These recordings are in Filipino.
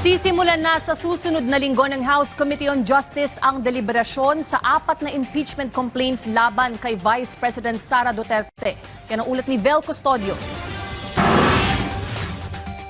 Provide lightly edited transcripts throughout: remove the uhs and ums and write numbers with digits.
Sisimulan na sa susunod na linggo ng House Committee on Justice ang deliberasyon sa 4 na impeachment complaints laban kay Vice President Sara Duterte. Yan ang ulat ni Vel Custodio.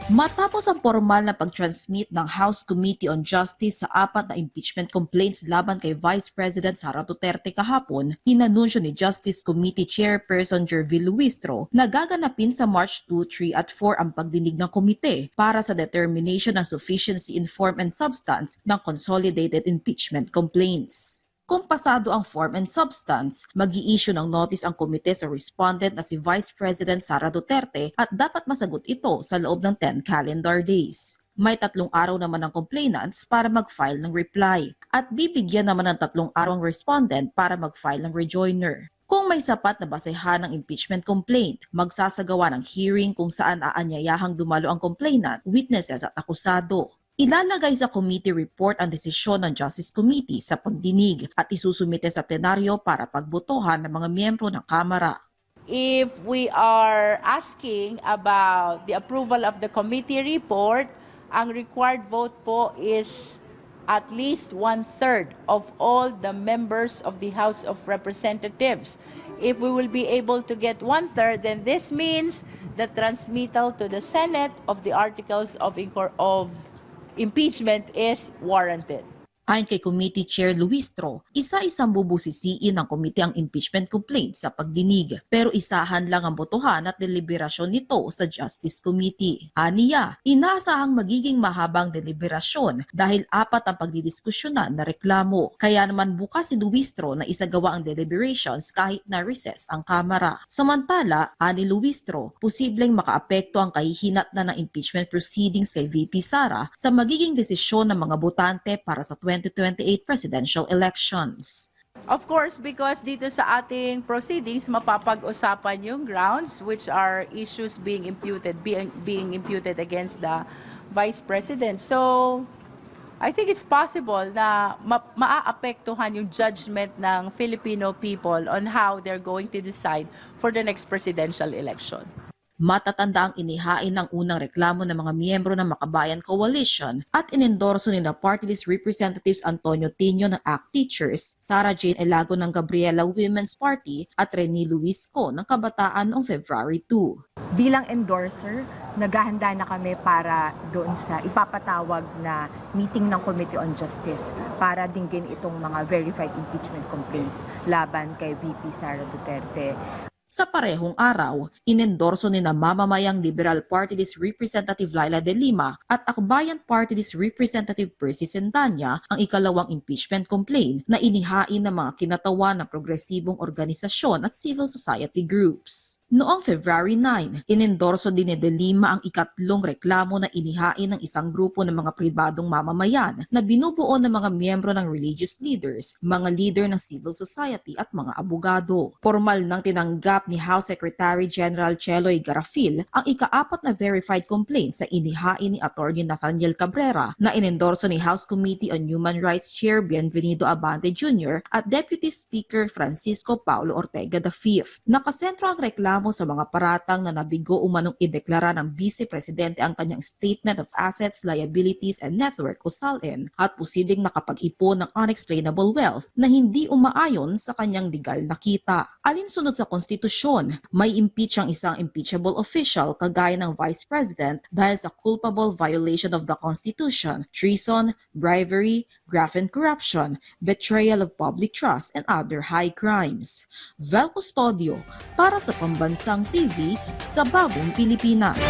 Matapos ang formal na pag-transmit ng House Committee on Justice sa 4 na impeachment complaints laban kay Vice President Sara Duterte kahapon, inanunsyo ni Justice Committee Chairperson Jervil Luistro na gaganapin sa March 2, 3 at 4 ang pagdinig ng komite para sa determination ng sufficiency in form and substance ng consolidated impeachment complaints. Kung pasado ang form and substance, mag-i-issue ng notice ang komite sa respondent na si Vice President Sara Duterte at dapat masagot ito sa loob ng 10 calendar days. May 3 araw naman ang complainants para mag-file ng reply at bibigyan naman ng 3 araw ang respondent para mag-file ng rejoinder. Kung may sapat na basehan ng impeachment complaint, magsasagawa ng hearing kung saan aanyayahang dumalo ang complainant, witnesses at akusado. Ilalagay sa committee report ang desisyon ng Justice Committee sa pagdinig at isusumite sa plenaryo para pagbotohan ng mga miyembro ng Kamara. If we are asking about the approval of the committee report, ang required vote po is at least 1/3 of all the members of the House of Representatives. If we will be able to get 1/3, then this means the transmittal to the Senate of the articles of impeachment is warranted. Ayon kay Committee Chair Luistro, isa-isang bubusisiin ng komite ang impeachment complaint sa pagdinig, pero isahan lang ang botohan at deliberasyon nito sa Justice Committee. Aniya, inaasahang magiging mahabang deliberasyon dahil 4 ang pagdidiskusyonan na reklamo. Kaya naman bukas si Luistro na isagawa ang deliberations kahit na recess ang Kamara. Samantala, ani Luistro, posibleng makaapekto ang kahihinatnan ng impeachment proceedings kay VP Sara sa magiging desisyon ng mga botante para sa 2028 presidential elections. Of course, because dito sa ating proceedings, mapapag-usapan yung grounds which are issues being imputed against the Vice President. So, I think it's possible na maaapektuhan yung judgment ng Filipino people on how they're going to decide for the next presidential election. Matatanda ang inihain ng unang reklamo ng mga miyembro ng Makabayan Coalition at inendorso ni na Party List Representatives Antonio Tino ng ACT Teachers, Sara Jane Elago ng Gabriela Women's Party at Reni Luisco ng Kabataan noong February 2. Bilang endorser, naghahanda na kami para doon sa ipapatawag na meeting ng Committee on Justice para dinggin itong mga verified impeachment complaints laban kay VP Sara Duterte. Sa parehong araw, inendorso ni na mamamayang Liberal Party List Representative Laila De Lima at Akbayan Party List Representative Percy Sendanya ang ikalawang impeachment complaint na inihain ng mga kinatawan ng progresibong organisasyon at civil society groups. Noong February 9, inendorso din ni De Lima ang ikatlong reklamo na inihain ng isang grupo ng mga pribadong mamamayan na binubuo ng mga miyembro ng religious leaders, mga leader ng civil society at mga abogado. Formal nang tinanggap ni House Secretary General Cheloy Garafil ang ika-4 na verified complaint sa inihain ni Attorney Nathaniel Cabrera na inendorso ni House Committee on Human Rights Chair Bienvenido Abante Jr. at Deputy Speaker Francisco Paulo Ortega V. Nakasentro ang reklamo sa mga paratang na nabigo umanong ideklara ng Vice Presidente ang kanyang Statement of Assets, Liabilities and Network o SALN at posibleng nakapag-ipon ng unexplainable wealth na hindi umaayon sa kanyang legal na kita. Alinsunod sa konstitusyon, may impeach ang isang impeachable official kagaya ng Vice President dahil sa culpable violation of the Constitution, treason, bribery, graft and corruption, betrayal of public trust and other high crimes. Vel Custodio para sa Pambansang TV sa Bagong Pilipinas.